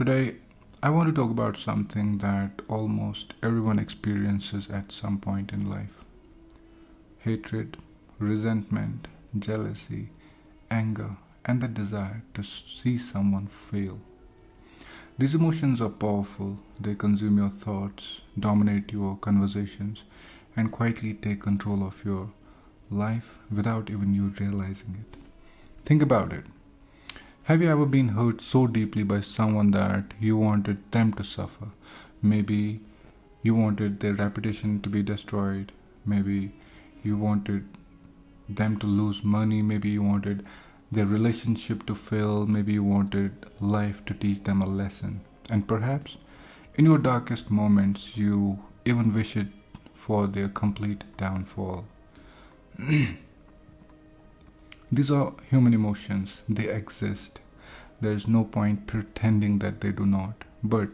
Today, I want to talk about something that almost everyone experiences at some point in life: hatred, resentment, jealousy, anger, and the desire to see someone fail. These emotions are powerful, they consume your thoughts, dominate your conversations, and quietly take control of your life without even you realizing it. Think about it. Have you ever been hurt so deeply by someone that you wanted them to suffer? Maybe you wanted their reputation to be destroyed. Maybe you wanted them to lose money. Maybe you wanted their relationship to fail. Maybe you wanted life to teach them a lesson. And perhaps in your darkest moments, you even wish it for their complete downfall. These are human emotions, they exist. There is no point pretending that they do not. But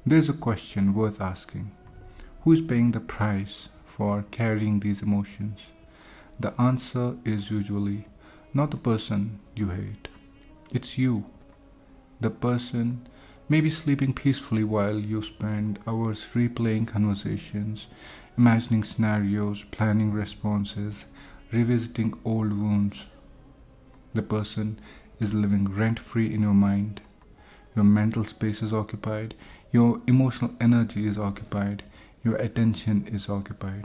there's a question worth asking: who is paying the price for carrying these emotions? The answer is usually not the person you hate, it's you. The person may be sleeping peacefully while you spend hours replaying conversations, imagining scenarios, planning responses, revisiting old wounds. The person is living rent free in your mind. Your mental space is occupied, your emotional energy is occupied, your attention is occupied.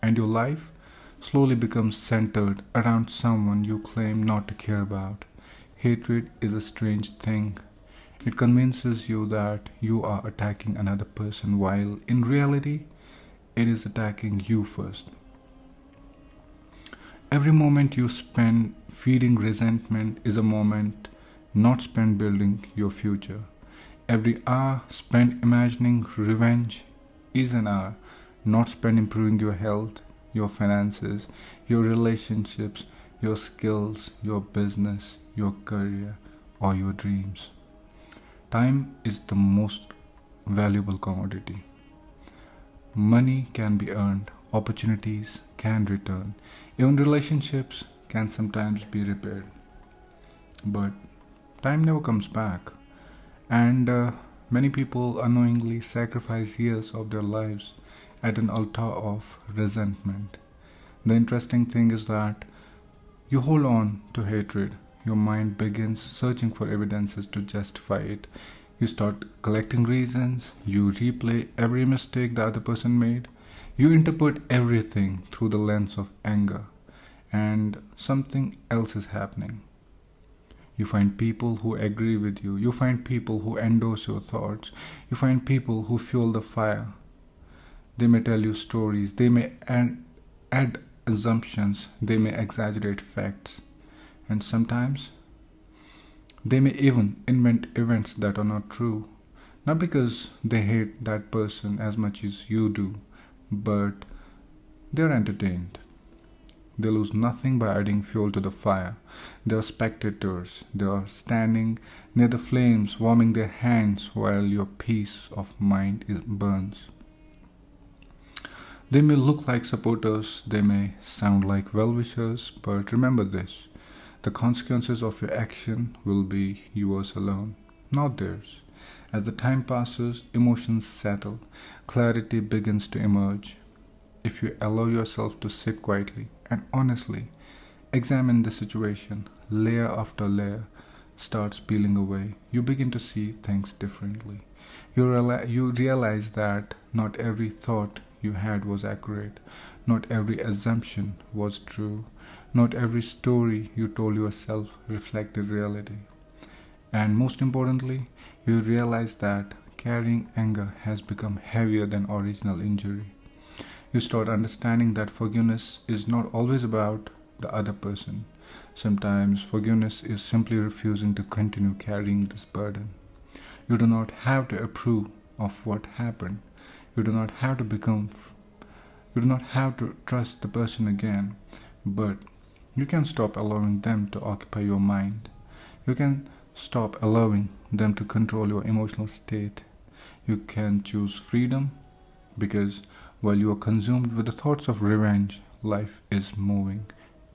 And your life slowly becomes centered around someone you claim not to care about. Hatred is a strange thing. It convinces you that you are attacking another person while in reality it is attacking you first. Every moment you spend feeding resentment is a moment not spent building your future. Every hour spent imagining revenge is an hour not spent improving your health, your finances, your relationships, your skills, your business, your career, or your dreams. Time is the most valuable commodity. Money can be earned, opportunities can return, even relationships can sometimes be repaired. But time never comes back, and many people unknowingly sacrifice years of their lives at an altar of resentment. The interesting thing is that you hold on to hatred. Your mind begins searching for evidences to justify it. You start collecting reasons, you replay every mistake the other person made, you interpret everything through the lens of anger, and something else is happening. You find people who agree with you, you find people who endorse your thoughts, you find people who fuel the fire. They may tell you stories, they may add assumptions, they may exaggerate facts, and sometimes they may even invent events that are not true. Not because they hate that person as much as you do, but they're entertained. They lose nothing by adding fuel to the fire. They are spectators. They are standing near the flames, warming their hands while your peace of mind burns. They may look like supporters, they may sound like well wishers, but remember this: the consequences of your action will be yours alone, not theirs. As the time passes, emotions settle, clarity begins to emerge. If you allow yourself to sit quietly and honestly examine the situation, layer after layer starts peeling away. You begin to see things differently. You realize that not every thought you had was accurate, not every assumption was true, not every story you told yourself reflected reality. And most importantly, you realize that carrying anger has become heavier than original injury. You start understanding that forgiveness is not always about the other person. Sometimes forgiveness is simply refusing to continue carrying this burden. You do not have to approve of what happened. You do not have to become you do not have to trust the person again, but you can stop allowing them to occupy your mind. You can stop allowing them to control your emotional state. You can choose freedom because while you are consumed with the thoughts of revenge, life is moving.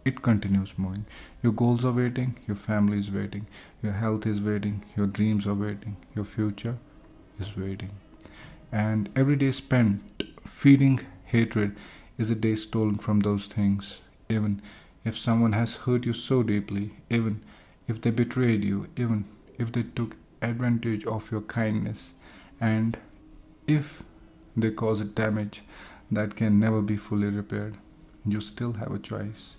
it continues moving. Your goals are waiting, your family is waiting, your health is waiting, your dreams are waiting, your future is waiting. And every day spent feeding hatred is a day stolen from those things. Even if someone has hurt you so deeply, even if they betrayed you, even if they took advantage of your kindness, and if they caused damage that can never be fully repaired, you still have a choice.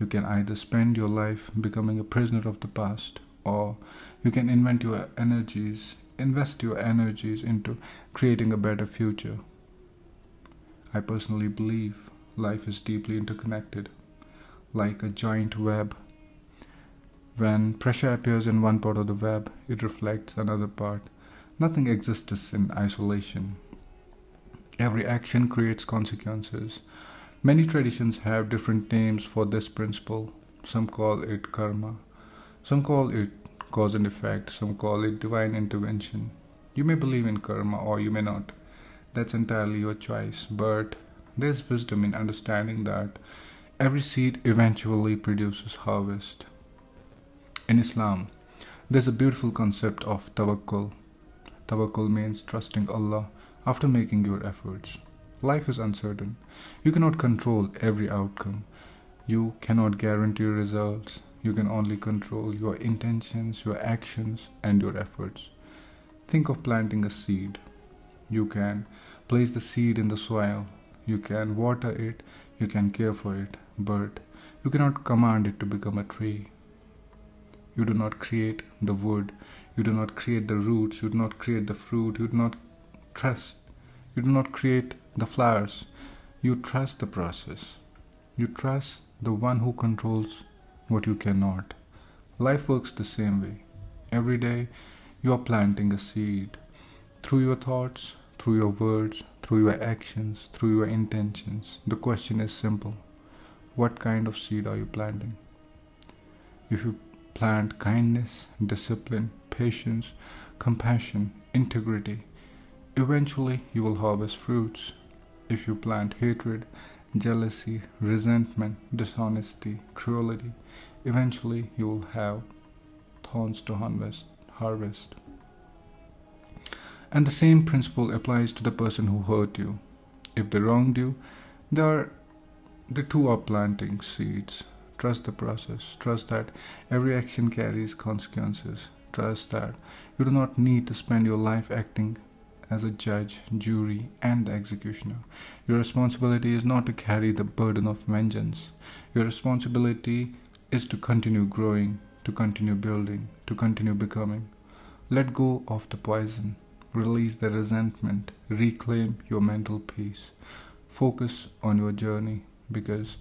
You can either spend your life becoming a prisoner of the past, or you can invest your energies into creating a better future. I personally believe life is deeply interconnected, like a giant web. When pressure appears in one part of the web, it reflects another part. Nothing exists in isolation. Every action creates consequences. Many traditions have different names for this principle. Some call it karma, some call it cause and effect, some call it divine intervention. You may believe in karma or you may not. That's entirely your choice. But there's wisdom in understanding that every seed eventually produces harvest. In Islam, there's a beautiful concept of tawakkul. Tawakkul means trusting Allah after making your efforts. Life is uncertain. You cannot control every outcome. You cannot guarantee results. You can only control your intentions, your actions, and your efforts. Think of planting a seed. You can place the seed in the soil. You can water it. You can care for it. But you cannot command it to become a tree. You do not create the wood. You do not create the roots. You do not create the fruit. You do not trust. You do not create the flowers. You trust the process. You trust the one who controls what you cannot. Life works the same way. Every day you are planting a seed. Through your thoughts, through your words, through your actions, through your intentions. The question is simple. What kind of seed are you planting? If you plant kindness, discipline, patience, compassion, integrity, eventually you will harvest fruits. If you plant hatred, jealousy, resentment, dishonesty, cruelty, eventually you will have thorns to harvest. And the same principle applies to the person who hurt you. If they wronged you, the two are planting seeds. Trust the process. Trust that every action carries consequences. Trust that you do not need to spend your life acting as a judge, jury, and the executioner. Your responsibility is not to carry the burden of vengeance. Your responsibility is to continue growing, to continue building, to continue becoming. Let go of the poison. Release the resentment. Reclaim your mental peace. Focus on your journey, because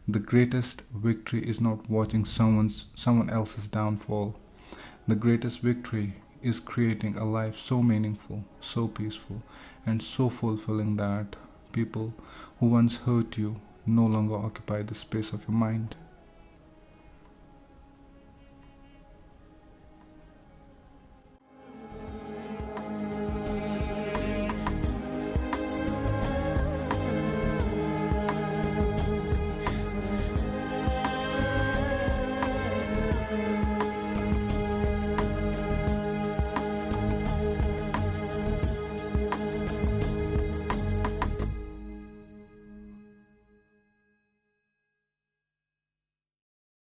the greatest victory is not watching someone else's downfall. The greatest victory is creating a life so meaningful, so peaceful, and so fulfilling that people who once hurt you no longer occupy the space of your mind.